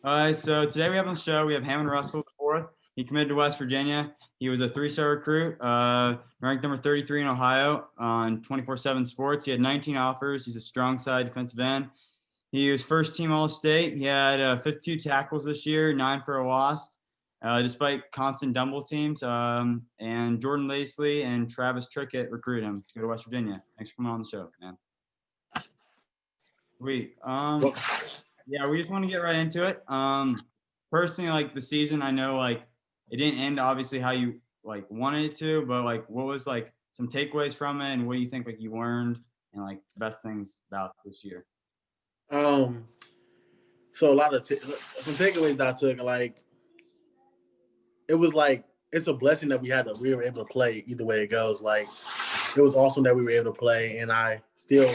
All right, so today we have on the show, we have Hammond Russell, the fourth. He committed to West Virginia. He was a three-star recruit, ranked number 33 in Ohio on 24/7 Sports. He had 19 offers. He's a strong side defensive end. He was first team All-State. He had 52 tackles this year, 9 for a loss, despite constant double teams. And Jordan Lacey and Travis Trickett recruited him to go to West Virginia. Thanks for coming on the show, man. Sweet. Yeah, we just want to get right into it. Personally, like the season, I know like it didn't end obviously how you like wanted it to, but like what was like some takeaways from it, and what do you think like you learned and like the best things about this year? So a lot of some takeaways that I took, like it was like it's a blessing that we were able to play either way it goes. Like it was awesome that we were able to play, and I still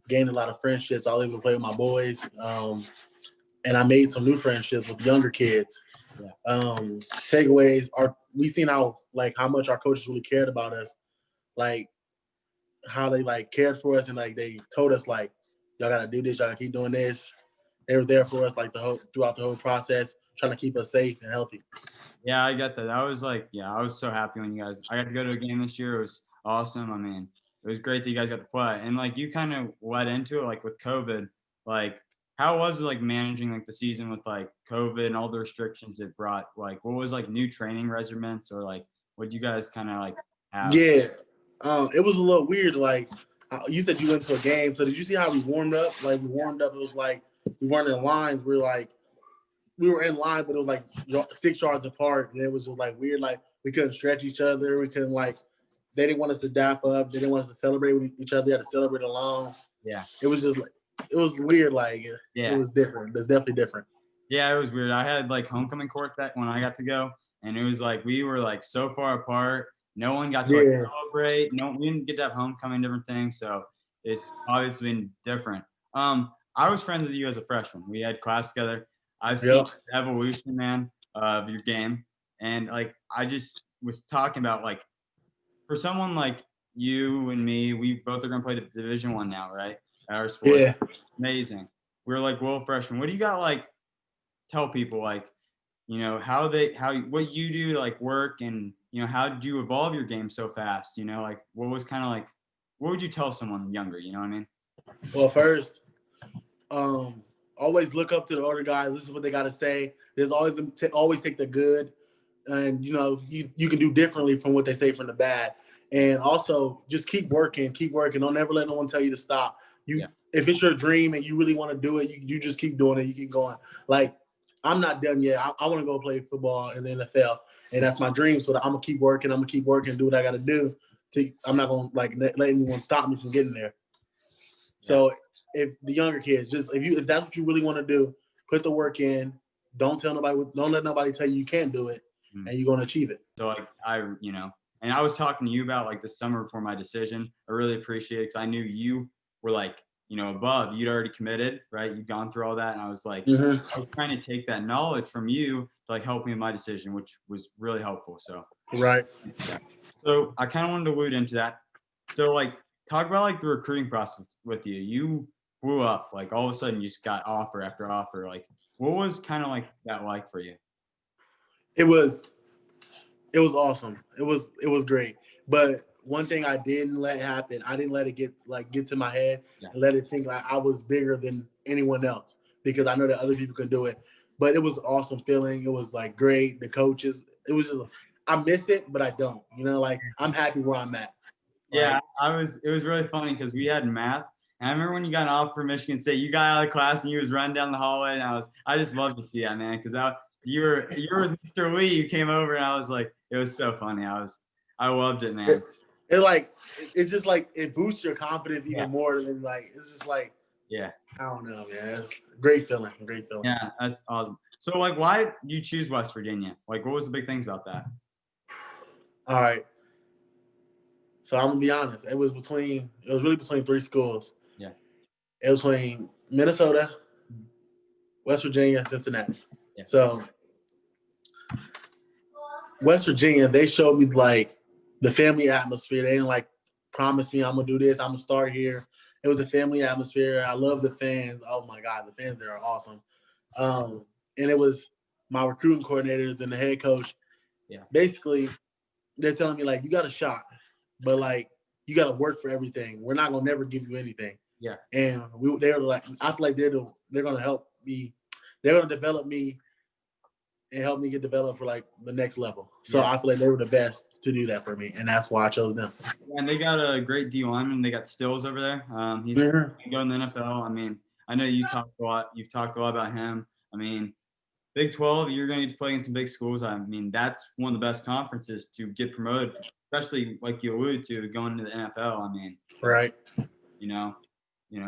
gained a lot of friendships. I was able to play with my boys, and I made some new friendships with younger kids. Yeah. Takeaways are we seen how much our coaches really cared about us, like how they like cared for us, and like they told us like y'all gotta do this, y'all gotta keep doing this. They were there for us like throughout the whole process, trying to keep us safe and healthy. Yeah, I get that. I was like, yeah, I was so happy when I got to go to a game this year. It was awesome. I mean, it was great that you guys got to play. And like you kind of led into it, like with COVID, like how was it like managing like the season with like COVID and all the restrictions it brought? Like what was like new training regimens, or like what you guys kind of like have? Yeah, it was a little weird. Like you said, you went to a game. So did you see how we warmed up? Like we warmed up. It was like we weren't in lines. We were in line, but it was like 6 yards apart, and it was just like weird. Like we couldn't stretch each other. We couldn't like. They didn't want us to dap up. They didn't want us to celebrate with each other. We had to celebrate alone. Yeah. It was just like it was weird. Like Yeah. It was different. It's definitely different. Yeah, it was weird. I had like homecoming court that when I got to go, and it was like we were like so far apart. No one got to like celebrate. No, we didn't get to have homecoming, different things. So it's obviously been different. I was friends with you as a freshman. We had class together. I've seen the evolution, man, of your game, and like I just was talking about like for someone like you and me, we both are gonna play the Division I now, right? Our sport. Yeah. Amazing. We're like freshmen. What do you got like? Tell people like, you know, what you do to like work, and you know, how did you evolve your game so fast? You know, like what was kind of like, what would you tell someone younger? You know what I mean? Well, first, always look up to the older guys. This is what they got to say. There's always going to always take the good, and you know you can do differently from what they say from the bad. And also just keep working. Don't ever let no one tell you to stop. If it's your dream and you really want to do it, you just keep doing it. You keep going. Like I'm not done yet. I want to go play football in the NFL, and that's my dream. So I'm gonna keep working. Do what I got to do. I'm not gonna like let anyone stop me from getting there. So if the younger kids, if that's what you really want to do, put the work in. Don't let nobody tell you can't do it, and you're gonna achieve it. So like and I was talking to you about like the summer before my decision. I really appreciate it because I knew you were like, above. You'd already committed, right? You'd gone through all that, and I was like, I was trying to take that knowledge from you to like help me in my decision, which was really helpful. So right. Yeah. So I kind of wanted to allude into that. So like talk about like the recruiting process with you. You blew up, like all of a sudden you just got offer after offer. Like what was kind of like that like for you? It was awesome. It was great. But one thing I didn't let happen, I didn't let it get to my head and let it think like I was bigger than anyone else, because I know that other people can do it. But it was an awesome feeling. It was like great. The coaches, it was just I miss it, but I don't. Like I'm happy where I'm at. Yeah, it was really funny because we had math. And I remember when you got an offer from Michigan State, you got out of class and you was running down the hallway, and I just loved to see that, man, because you were with Mr. Lee. You came over, and I was like, it was so funny. I loved it, man. It's just like it boosts your confidence even more than like it's just like I don't know, man. It's a great feeling. Yeah, that's awesome. So like, why did you choose West Virginia? Like, what was the big things about that? All right. So I'm gonna be honest. It was really between 3 schools. Yeah. It was between Minnesota, West Virginia, Cincinnati. Yeah. So West Virginia, they showed me like the family atmosphere. They didn't like promise me I'm gonna do this, I'm gonna start here. It was a family atmosphere. I love the fans. Oh my God, the fans there are awesome. and it was my recruiting coordinators and the head coach. Yeah. Basically, they're telling me like, you got a shot, but like you got to work for everything. We're not gonna never give you anything. Yeah. And they were like, I feel like they're gonna help me. They're gonna develop me and help me get developed for like the next level. So I feel like they were the best to do that for me, and that's why I chose them. And they got a great D lineman. They got Stills over there. He's going in the NFL. I mean, I know you talked a lot. You've talked a lot about him. I mean, Big 12, you're going to get to play against some big schools. I mean, that's one of the best conferences to get promoted, especially like you alluded to, going to the NFL. I mean, right. You know.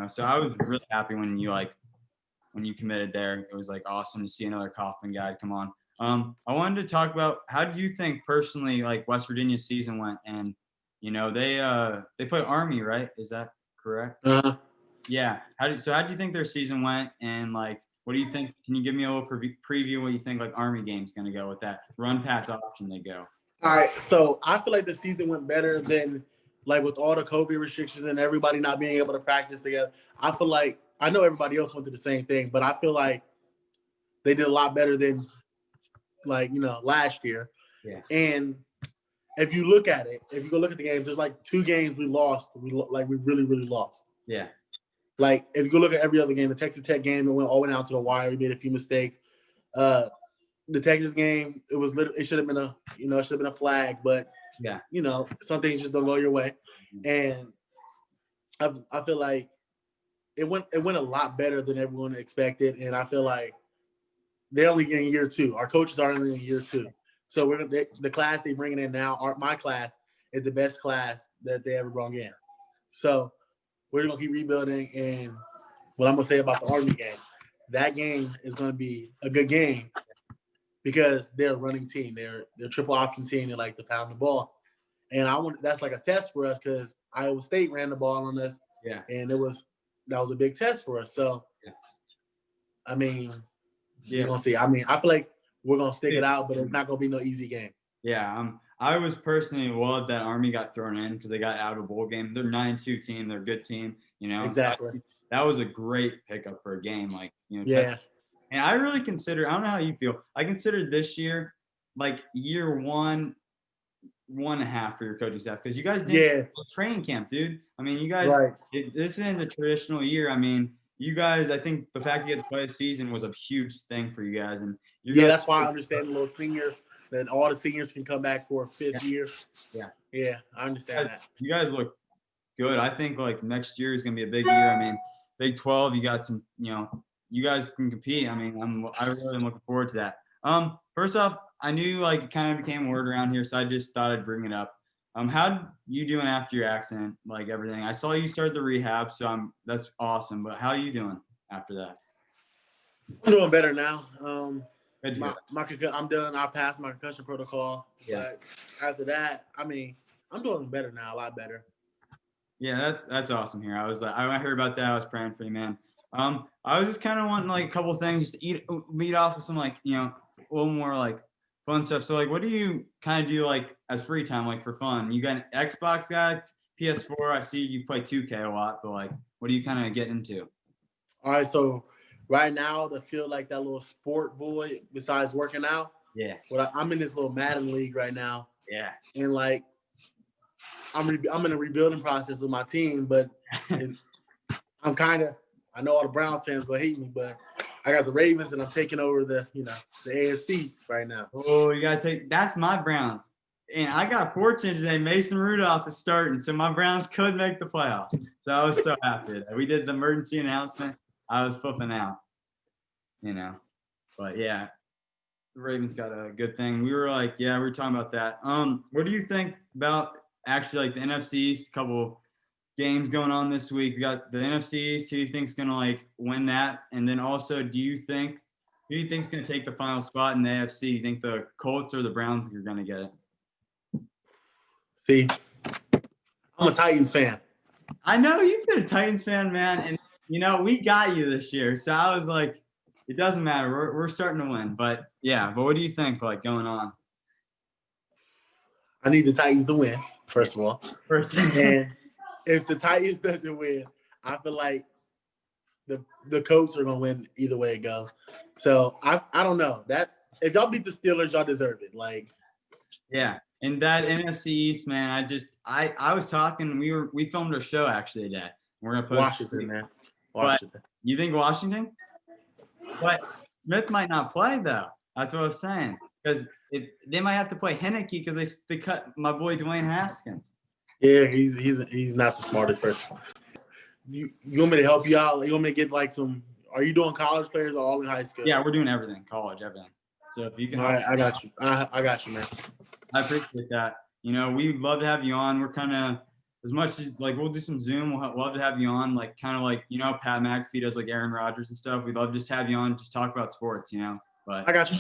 So I was really happy when you committed there. It was like awesome to see another Kaufman guy come on. I wanted to talk about, how do you think personally like West Virginia's season went? And they play Army, right? Is that correct? Yeah. How do you think their season went? And like, what do you think? Can you give me a little preview what you think like Army game's going to go with that run pass option they go? All right. So I feel like the season went better than like with all the COVID restrictions and everybody not being able to practice together. I feel like, I know everybody else went through the same thing, but I feel like they did a lot better than like, last year. Yeah. And if you look at it, if you go look at the games, there's like 2 games we lost. We really, really lost. Yeah. Like if you go look at every other game, the Texas Tech game, it went all the way down to the wire. We made a few mistakes. The Texas game, it should have been a flag, but yeah, some things just don't go your way. And I feel like it went a lot better than everyone expected. And I feel like they're only in year 2. Our coaches are only in year 2. So the class they bringing in now, my class is the best class that they ever brought in. So we're gonna keep rebuilding. And what I'm gonna say about the Army game, that game is gonna be a good game because they're a running team. They're a triple option team. They like to pound the ball, and that's like a test for us because Iowa State ran the ball on us. Yeah, and that was a big test for us. So, I mean, we're gonna see. I mean, I feel like we're gonna stick it out, but it's not gonna be no easy game. Yeah, I was personally glad that Army got thrown in because they got out of a bowl game. They're 9-2 team. They're a good team. Exactly. So that was a great pickup for a game. Like yeah. And I really consider, I don't know how you feel, I consider this year like year 1.5 for your coaching staff because you guys did training camp, dude. I mean, you guys, this isn't the traditional year. I mean, you guys, I think the fact you get to play a season was a huge thing for you guys. And that's why I understand the little senior, that all the seniors can come back for a 5th year. Yeah, I understand that. You guys look good. I think like next year is going to be a big year. I mean, Big 12, you got some, you guys can compete. I mean, I really am looking forward to that. First off, I knew like it kind of became a word around here, so I just thought I'd bring it up. How you doing after your accident, like everything? I saw you started the rehab, so that's awesome. But how are you doing after that? I'm doing better now. I'm done. I passed my concussion protocol. Yeah. But after that, I mean, I'm doing better now, a lot better. Yeah, that's awesome here. I heard about that. I was praying for you, man. I was just kind of wanting like a couple of things, just lead off with some like, a little more like fun stuff. So like, what do you kind of do like as free time, like for fun? You got an Xbox guy, PS4. I see you play 2K a lot, but like, what do you kind of get into? All right, so right now to feel like that little sport boy besides working out. Yeah. But I'm in this little Madden league right now. Yeah. And like, I'm in a rebuilding process with my team, but I'm I know all the Browns fans gonna hate me, but I got the Ravens and I'm taking over the AFC right now. Oh, you gotta that's my Browns. And I got fortunate today. Mason Rudolph is starting, so my Browns could make the playoffs. So I was so happy today. We did the emergency announcement. I was flipping out, But yeah, the Ravens got a good thing. We were like, we were talking about that. What do you think about actually like the NFC East? Couple games going on this week. We got the NFC East. Who do you think's gonna like win that? And then also, who do you think's gonna take the final spot in the AFC? You think the Colts or the Browns are gonna get it? See, I'm a Titans fan. I know you've been a Titans fan, man, and we got you this year. So I was like, it doesn't matter. We're starting to win. But what do you think like going on? I need the Titans to win, first of all. And if the Titans doesn't win, I feel like the Colts are gonna win either way it goes. So I don't know that if y'all beat the Steelers, y'all deserve it. Like, yeah. And that NFC East, man, I was talking. We filmed our show actually today. We're gonna post Washington, man. But Washington. you think Washington? But Smith might not play though. That's what I was saying. Because they might have to play Henneke because they cut my boy Dwayne Haskins. Yeah, he's not the smartest person. You want me to help you out? You want me to get like some? Are you doing college players or all in high school? Yeah, we're doing everything, college, everything. So if you can, All right, I got you. I got you, man. I appreciate that. You know, we'd love to have you on. We're kind of as much as like we'll do some Zoom. We'll love to have you on. Like kind of like Pat McAfee does like Aaron Rodgers and stuff. We'd love to just have you on, just talk about sports. But I got you.